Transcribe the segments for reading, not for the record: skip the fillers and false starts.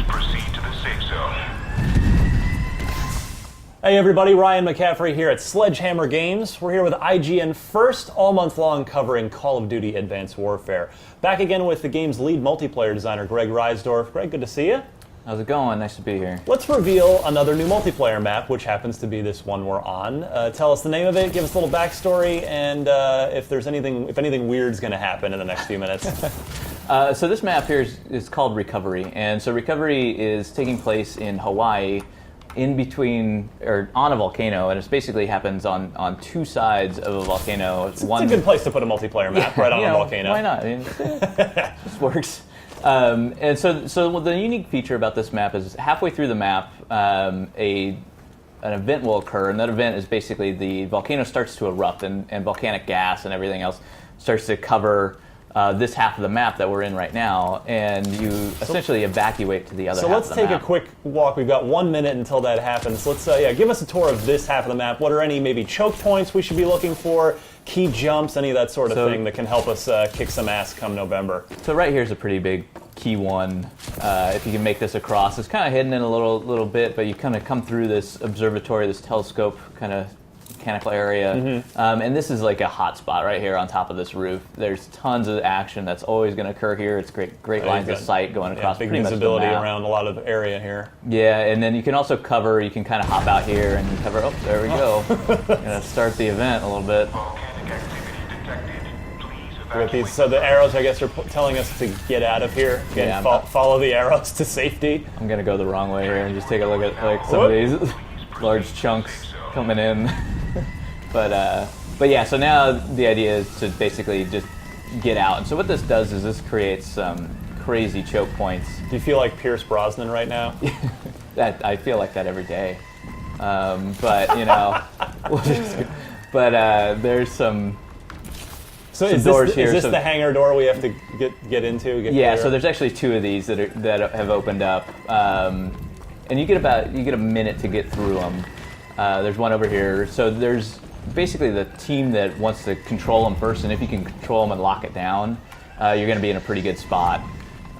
Please proceed to the safe zone. Hey everybody, Ryan McCaffrey here at Sledgehammer Games. We're here with IGN First, all month long covering Call of Duty Advanced Warfare. Back again with the game's lead multiplayer designer, Greg Reisdorf. Greg, good to see you. How's it going? Nice to be here. Let's reveal another new multiplayer map, which happens to be this one we're on. Tell us the name of it, give us a little backstory, and if anything weird's going to happen in the next few minutes. So this map here is called Recovery, and so Recovery is taking place in Hawaii, in between or on a volcano, and it basically happens on two sides of a volcano. It's a good place to put a multiplayer map, right on a volcano. Why not? I mean, this works. And so the unique feature about this map is halfway through the map, an event will occur, and that event is basically the volcano starts to erupt, and volcanic gas and everything else starts to cover this half of the map that we're in right now, and you essentially evacuate to the other half of the map. So let's take a quick walk. We've got 1 minute until that happens. Let's give us a tour of this half of the map. What are any maybe choke points we should be looking for, key jumps, any of that sort of thing that can help us kick some ass come November? So right here is a pretty big key one. If you can make this across, it's kind of hidden in a little bit, but you kind of come through this observatory, this telescope kind of mechanical area, and this is like a hot spot right here on top of this roof. There's tons of action that's always going to occur here. It's great lines of sight going across big pretty visibility much the map. around a lot of area here. Yeah, and then you can also cover. You can kind of hop out here and cover. Oh, there we go. Gonna start the event a little bit. Volcanic activity detected. Please With evacuate. these, so the arrows, I guess, are telling us to get out of here. Follow the arrows to safety. I'm gonna go the wrong way here and just take a look at like some of these large chunks coming in. But yeah, so now the idea is to basically just get out. And so what this does is this creates some crazy choke points. Do you feel like Pierce Brosnan right now? I feel like that every day. But you know, there's some. So some is doors this, here, is this so- the hangar door we have to get into? Yeah, clear? so there's actually two of these that have opened up, and you get a minute to get through them. There's one over here. So there's basically the team that wants to control them first, and if you can control them and lock it down, you're going to be in a pretty good spot.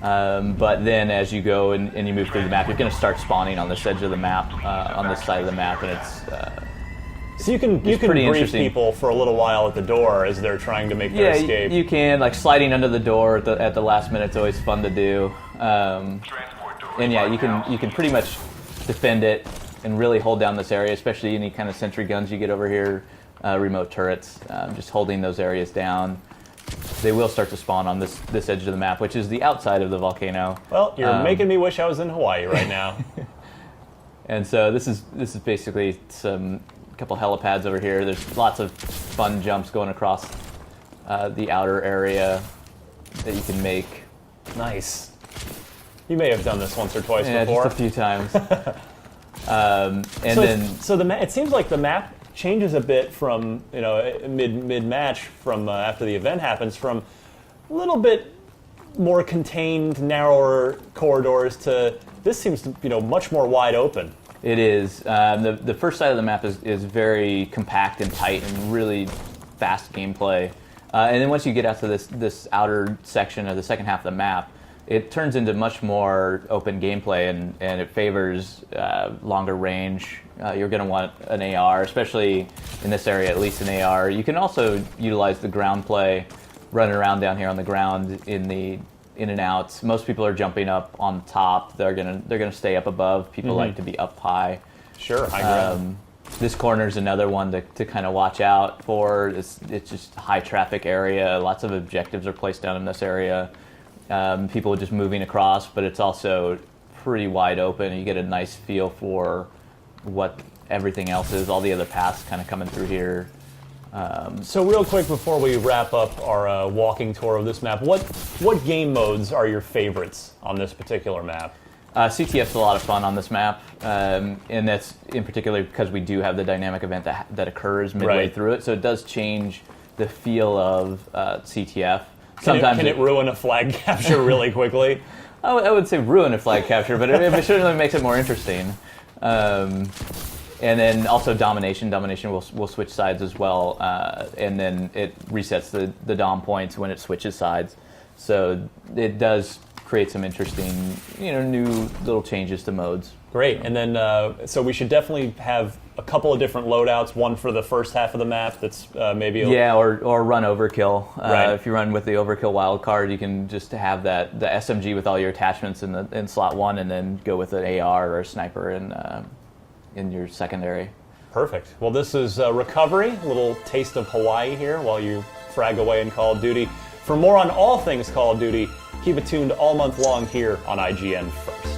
But then as you go and you move through the map, you're going to start spawning on this edge of the map, on this side of the map, and it's so you can pretty brief interesting. people for a little while at the door as they're trying to make their escape. you can, like sliding under the door at the last minute is always fun to do. Transport door And yeah, required you can pretty much defend it and really hold down this area, especially any kind of sentry guns you get over here, remote turrets, just holding those areas down. They will start to spawn on this edge of the map, which is the outside of the volcano. Well, you're making me wish I was in Hawaii right now. And so this is basically a couple helipads over here. There's lots of fun jumps going across the outer area that you can make. Nice. You may have done this once or twice Yeah, before. just a few times. It seems like the map changes a bit from mid match from after the event happens, from a little bit more contained, narrower corridors to this seems to much more wide open. It is. The first side of the map is very compact and tight and really fast gameplay. And then once you get out to this outer section of the second half of the map, it turns into much more open gameplay, and it favors longer range. You're going to want an AR, especially in this area, at least an AR. You can also utilize the ground play, running around down here on the ground in and outs. Most people are jumping up on top. They're gonna stay up above. People like to be up high. Sure, high ground. This corner is another one to kind of watch out for. It's just a high traffic area. Lots of objectives are placed down in this area. People just moving across, but it's also pretty wide open. You get a nice feel for what everything else is. All the other paths kind of coming through here. So real quick before we wrap up our walking tour of this map, what game modes are your favorites on this particular map? CTF's a lot of fun on this map, and that's in particular because we do have the dynamic event that occurs midway through it, so it does change the feel of CTF. Can it ruin a flag capture really quickly? I would say ruin a flag capture, but it certainly makes it more interesting. And then also domination. Domination will switch sides as well, and then it resets the dom points when it switches sides. So it does create some interesting, new little changes to modes. Great. And then, so we should definitely have a couple of different loadouts. One for the first half of the map that's maybe or run overkill. Right. If you run with the overkill wild card, you can just have the SMG with all your attachments in slot 1, and then go with an AR or a sniper in your secondary. Perfect. Well, this is Recovery, a little taste of Hawaii here while you frag away in Call of Duty. For more on all things Call of Duty, keep it tuned all month long here on IGN First.